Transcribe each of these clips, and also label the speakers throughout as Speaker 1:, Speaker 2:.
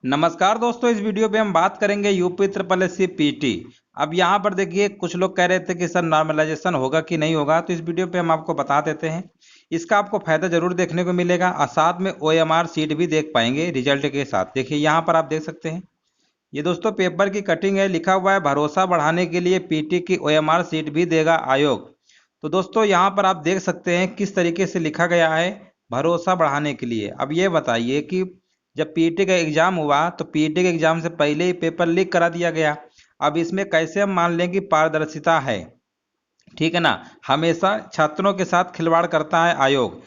Speaker 1: नमस्कार दोस्तों, इस वीडियो पे हम बात करेंगे यूपी ट्रिपल एससी पीटी। अब यहाँ पर देखिए, कुछ लोग कह रहे थे कि सर नॉर्मलाइजेशन होगा कि नहीं होगा, तो इस वीडियो पे हम आपको बता देते हैं। इसका आपको फायदा जरूर देखने को मिलेगा और साथ में ओएमआर सीट भी देख पाएंगे रिजल्ट के साथ। देखिए यहाँ पर आप देख सकते हैं, ये दोस्तों पेपर की कटिंग है, लिखा हुआ है भरोसा बढ़ाने के लिए पीटी की ओएमआर सीट भी देगा आयोग। तो दोस्तों यहाँ पर आप देख सकते हैं किस तरीके से लिखा गया है, भरोसा बढ़ाने के लिए। अब ये बताइए कि जब पीटी का एग्जाम हुआ तो पीटी के एग्जाम से पहले ही पेपर लीक करा दिया गया। अब इसमें कैसे हम मान लें कि पारदर्शिता है? ठीक है ना। हमेशा छात्रों के साथ खिलवाड़ करता है आयोग,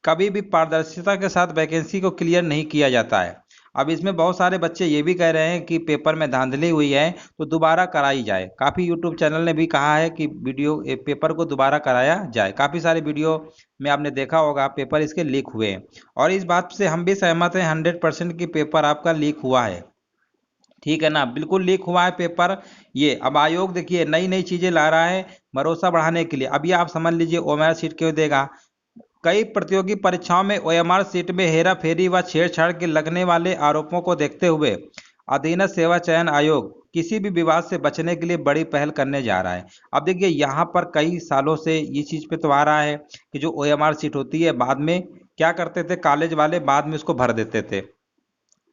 Speaker 1: कभी भी पारदर्शिता के साथ वैकेंसी को क्लियर नहीं किया जाता है। अब इसमें बहुत सारे बच्चे ये भी कह रहे हैं कि पेपर में धांधली हुई है तो दोबारा कराई जाए। काफ़ी यूट्यूब चैनल ने भी कहा है कि पेपर को दोबारा कराया जाए। काफ़ी सारे वीडियो में आपने देखा होगा पेपर इसके लीक हुए हैं, और इस बात से हम भी सहमत हैं 100% की पेपर आपका लीक हुआ है। ठीक है ना, बिल्कुल लीक हुआ है पेपर। ये अब आयोग देखिए नई नई चीजें ला रहा है भरोसा बढ़ाने के लिए। अभी आप समझ लीजिए ओएमआर सीट क्यों देगा। कई प्रतियोगी परीक्षाओं में ओएमआर सीट में हेरा फेरी व छेड़छाड़ के लगने वाले आरोपों को देखते हुए अधीनस्थ सेवा चयन आयोग किसी भी विवाद से बचने के लिए बड़ी पहल करने जा रहा है। अब देखिए यहाँ पर कई सालों से ये चीज पे तो आ रहा है कि जो ओएमआर सीट होती है बाद में क्या करते थे कॉलेज वाले, बाद में उसको भर देते थे।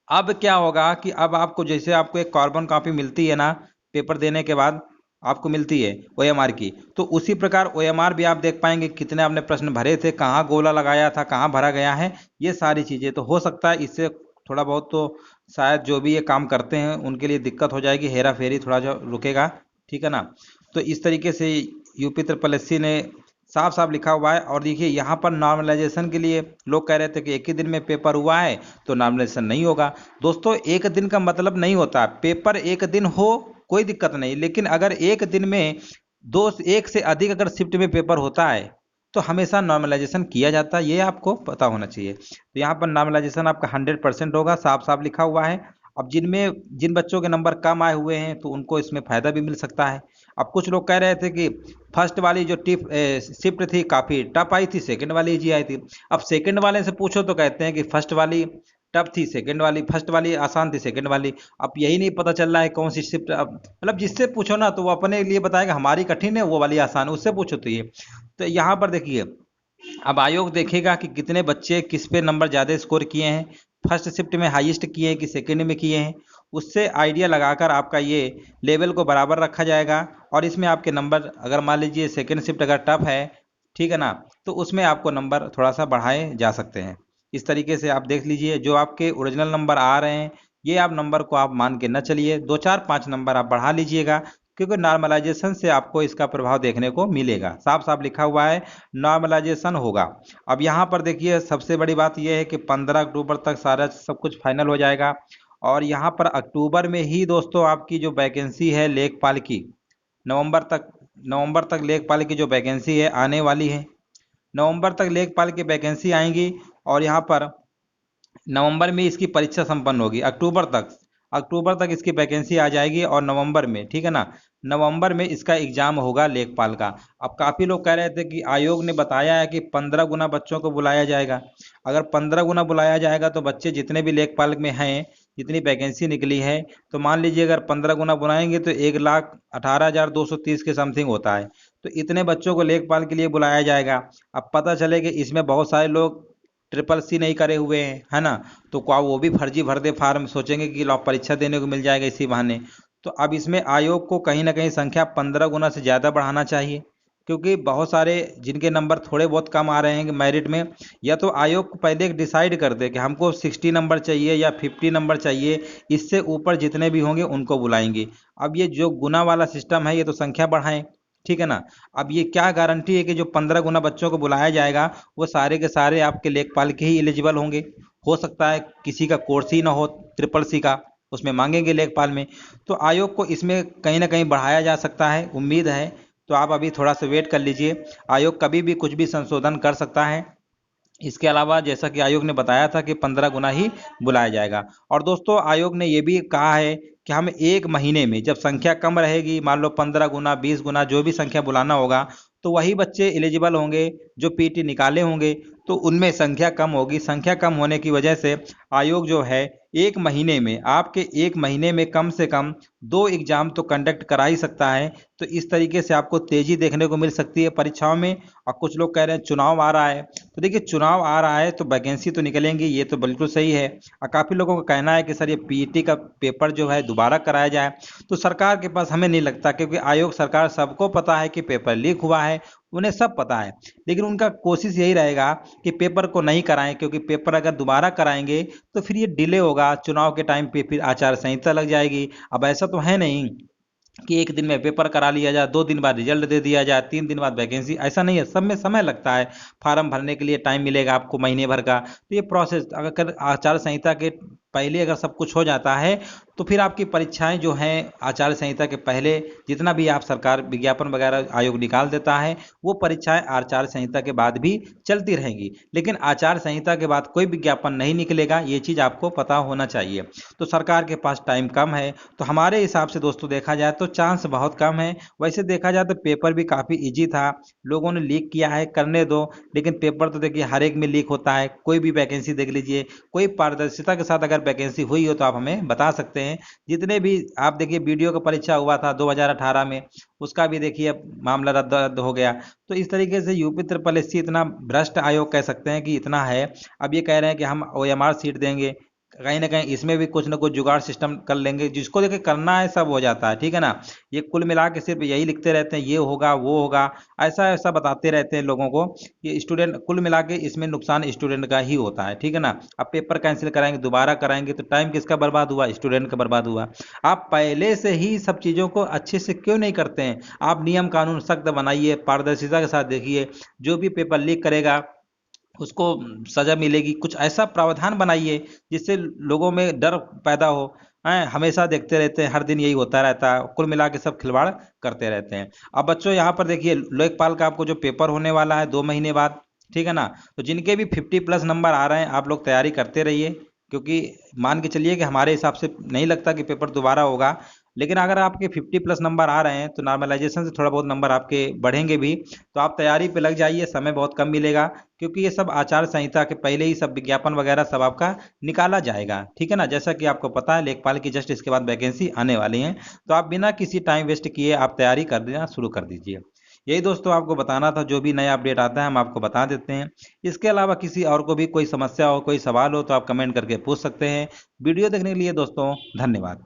Speaker 1: अब क्या होगा कि अब आपको जैसे आपको एक कार्बन कॉपी मिलती है ना, पेपर देने के बाद आपको मिलती है ओएमआर की, तो उसी प्रकार ओएमआर भी आप देख पाएंगे कितने आपने प्रश्न भरे थे, कहाँ गोला लगाया था, कहाँ भरा गया है। ये सारी चीज़ें तो हो सकता है इससे थोड़ा बहुत तो शायद जो भी ये काम करते हैं उनके लिए दिक्कत हो जाएगी, हेरा फेरी थोड़ा जो रुकेगा। ठीक है ना। तो इस तरीके से यूपी ट्रिपल एससी ने साफ साफ लिखा हुआ है। और देखिए यहाँ पर नॉर्मलाइजेशन के लिए लोग कह रहे थे कि एक ही दिन में पेपर हुआ है तो नॉर्मलाइजेशन नहीं होगा। दोस्तों एक दिन का मतलब नहीं होता, पेपर एक दिन हो कोई दिक्कत नहीं, लेकिन अगर एक दिन में दो एक से अधिक अगर शिफ्ट में पेपर होता है तो हमेशा नॉर्मलाइजेशन किया जाता है, ये आपको पता होना चाहिए। तो यहाँ पर नॉर्मलाइजेशन आपका 100% होगा, साफ साफ लिखा हुआ है। अब जिन बच्चों के नंबर कम आए हुए हैं तो उनको इसमें फायदा भी मिल सकता है। अब कुछ लोग कह रहे थे कि फर्स्ट वाली जो शिफ्ट थी काफ़ी टफ आई थी, सेकंड वाली इजी आई थी। अब सेकंड वाले से पूछो तो कहते हैं कि फर्स्ट वाली टफ थी, सेकंड वाली फर्स्ट वाली आसान थी, सेकंड वाली। अब यही नहीं पता चल रहा है कौन सी शिफ्ट। अब मतलब जिससे पूछो ना तो वो अपने लिए बताएगा हमारी कठिन है, वो वाली आसान है, उससे पूछो तो ये। तो यहाँ पर देखिए, अब आयोग देखेगा कि कितने बच्चे किस पे नंबर ज़्यादा स्कोर किए हैं, फर्स्ट शिफ्ट में हाईएस्ट किए हैं कि सेकंड में किए हैं। उससे आइडिया लगाकर आपका ये लेवल को बराबर रखा जाएगा। और इसमें आपके नंबर अगर मान लीजिए सेकंड शिफ्ट अगर टफ है, ठीक है ना, तो उसमें आपको नंबर थोड़ा सा बढ़ाए जा सकते हैं। इस तरीके से आप देख लीजिए जो आपके ओरिजिनल नंबर आ रहे हैं ये आप नंबर को आप मान के न चलिए, 2 4 5 नंबर आप बढ़ा लीजिएगा, क्योंकि नॉर्मलाइजेशन से आपको इसका प्रभाव देखने को मिलेगा। साफ साफ लिखा हुआ है नॉर्मलाइजेशन होगा। अब यहाँ पर देखिए सबसे बड़ी बात यह है कि 15 अक्टूबर तक सारा सब कुछ फाइनल हो जाएगा। और यहाँ पर अक्टूबर में ही दोस्तों आपकी जो वैकेंसी है लेखपाल की, नवंबर तक नवंबर तक लेखपाल की जो वैकेंसी है आने वाली है। नवंबर तक लेखपाल की वैकेंसी आएंगी और यहाँ पर नवंबर में इसकी परीक्षा संपन्न होगी। अक्टूबर तक इसकी वैकेंसी आ जाएगी और नवंबर में, ठीक है ना, नवंबर में इसका एग्जाम होगा लेखपाल का। अब काफ़ी लोग कह रहे थे कि आयोग ने बताया है कि 15 गुना बच्चों को बुलाया जाएगा। अगर 15 गुना बुलाया जाएगा तो बच्चे जितने भी लेखपाल में हैं, जितनी वैकेंसी निकली है, तो मान लीजिए अगर 15 गुना बुलाएंगे तो 1,18,230 के समथिंग होता है। तो इतने बच्चों को लेखपाल के लिए बुलाया जाएगा। अब पता चले कि इसमें बहुत सारे लोग ट्रिपल सी नहीं करे हुए हैं, है ना, तो क्या वो भी फर्जी भर दे फार्म, सोचेंगे कि लो परीक्षा देने को मिल जाएगा इसी बहाने। तो अब इसमें आयोग को कहीं ना कहीं संख्या 15 गुना से ज़्यादा बढ़ाना चाहिए, क्योंकि बहुत सारे जिनके नंबर थोड़े बहुत कम आ रहे हैं मेरिट में, या तो आयोग को पहले डिसाइड कर दे कि हमको 60 नंबर चाहिए या 50 नंबर चाहिए, इससे ऊपर जितने भी होंगे उनको बुलाएंगे। अब ये जो गुना वाला सिस्टम है ये तो संख्या बढ़ाएं, ठीक है ना। अब ये क्या गारंटी है कि जो 15 गुना बच्चों को बुलाया जाएगा वो सारे के सारे आपके लेखपाल के ही एलिजिबल होंगे? हो सकता है किसी का कोर्स ही ना हो ट्रिपल सी का, उसमें मांगेंगे लेखपाल में। तो आयोग को इसमें कहीं ना कहीं बढ़ाया जा सकता है, उम्मीद है। तो आप अभी थोड़ा सा वेट कर लीजिए, आयोग कभी भी कुछ भी संशोधन कर सकता है। इसके अलावा जैसा कि आयोग ने बताया था कि 15 गुना ही बुलाया जाएगा। और दोस्तों आयोग ने ये भी कहा है कि हम एक महीने में जब संख्या कम रहेगी, मान लो 15 गुना 20 गुना जो भी संख्या बुलाना होगा, तो वही बच्चे एलिजिबल होंगे जो पीटी निकाले होंगे। तो उनमें संख्या कम होगी, संख्या कम होने की वजह से आयोग जो है एक महीने में, आपके एक महीने में कम से कम 2 एग्जाम तो कंडक्ट करा ही सकता है। तो इस तरीके से आपको तेजी देखने को मिल सकती है परीक्षाओं में। और कुछ लोग कह रहे हैं चुनाव आ रहा है, तो देखिए चुनाव आ रहा है तो वैकेंसी तो निकलेंगी, ये तो बिल्कुल सही है। और काफ़ी लोगों का कहना है कि सर ये पीईटी का पेपर जो है दोबारा कराया जाए। तो सरकार के पास हमें नहीं लगता, क्योंकि आयोग सरकार सबको पता है कि पेपर लीक हुआ है, उन्हें सब पता है। लेकिन उनका कोशिश यही रहेगा कि पेपर को नहीं कराएं, क्योंकि पेपर अगर दोबारा कराएंगे तो फिर ये डिले होगा, चुनाव के टाइम पे फिर आचार संहिता लग जाएगी। अब ऐसा तो है नहीं कि एक दिन में पेपर करा लिया जाए, 2 दिन बाद रिजल्ट दे दिया जाए, 3 दिन बाद वैकेंसी, ऐसा नहीं है। सब में समय लगता है, फार्म भरने के लिए टाइम मिलेगा आपको महीने भर का। तो ये प्रोसेस अगर आचार संहिता के पहले अगर सब कुछ हो जाता है तो फिर आपकी परीक्षाएं जो हैं आचार संहिता के पहले, जितना भी आप सरकार विज्ञापन वगैरह आयोग निकाल देता है, वो परीक्षाएं आचार संहिता के बाद भी चलती रहेंगी। लेकिन आचार संहिता के बाद कोई विज्ञापन नहीं निकलेगा, ये चीज़ आपको पता होना चाहिए। तो सरकार के पास टाइम कम है, तो हमारे हिसाब से दोस्तों देखा जाए तो चांस बहुत कम है। वैसे देखा जाए तो पेपर भी काफ़ी इजी था, लोगों ने लीक किया है, करने दो। लेकिन पेपर तो देखिए हर एक में लीक होता है, कोई भी वैकेंसी देख लीजिए, कोई पारदर्शिता के साथ अगर वैकेंसी हुई हो तो आप हमें बता सकते हैं। जितने भी आप देखिए वीडियो का परीक्षा हुआ था 2018 में, उसका भी देखिए अब मामला रद्द रद्द हो गया। तो इस तरीके से यूपी ट्रिपल एससी इतना भ्रष्ट आयोग कह सकते हैं कि इतना है। अब ये कह रहे हैं कि हम ओएमआर सीट देंगे, कहीं ना कहीं इसमें भी कुछ ना कुछ जुगाड़ सिस्टम कर लेंगे, जिसको देखिए करना है सब हो जाता है, ठीक है ना। ये कुल मिला के सिर्फ यही लिखते रहते हैं, ये होगा वो होगा, ऐसा ऐसा बताते रहते हैं लोगों को कि स्टूडेंट, कुल मिला के इसमें नुकसान स्टूडेंट का ही होता है, ठीक है ना। अब पेपर कैंसिल कराएंगे, दोबारा कराएंगे, तो टाइम किसका बर्बाद हुआ? स्टूडेंट का बर्बाद हुआ। आप पहले से ही सब चीज़ों को अच्छे से क्यों नहीं करते हैं? आप नियम कानून सख्त बनाइए, पारदर्शिता के साथ देखिए, जो भी पेपर लीक करेगा उसको सजा मिलेगी, कुछ ऐसा प्रावधान बनाइए जिससे लोगों में डर पैदा हो। हैं, हमेशा देखते रहते हैं, हर दिन यही होता रहता है, कुल मिला के सब खिलवाड़ करते रहते हैं। अब बच्चों यहाँ पर देखिए लोकपाल का आपको जो पेपर होने वाला है 2 महीने बाद, ठीक है ना। तो जिनके भी 50+ नंबर आ रहे हैं, आप लोग तैयारी करते रहिए, क्योंकि मान के चलिए कि हमारे हिसाब से नहीं लगता कि पेपर दोबारा होगा। लेकिन अगर आपके 50+ नंबर आ रहे हैं तो नॉर्मलाइजेशन से थोड़ा बहुत नंबर आपके बढ़ेंगे भी। तो आप तैयारी पे लग जाइए, समय बहुत कम मिलेगा, क्योंकि ये सब आचार संहिता के पहले ही सब विज्ञापन वगैरह सब आपका निकाला जाएगा, ठीक है ना। जैसा कि आपको पता है लेखपाल की जस्ट इसके बाद वैकेंसी आने वाली है। तो आप बिना किसी टाइम वेस्ट किए आप तैयारी कर देना शुरू कर दीजिए। यही दोस्तों आपको बताना था, जो भी नया अपडेट आता है हम आपको बता देते हैं। इसके अलावा किसी और को भी कोई समस्या हो, कोई सवाल हो, तो आप कमेंट करके पूछ सकते हैं। वीडियो देखने के लिए दोस्तों धन्यवाद।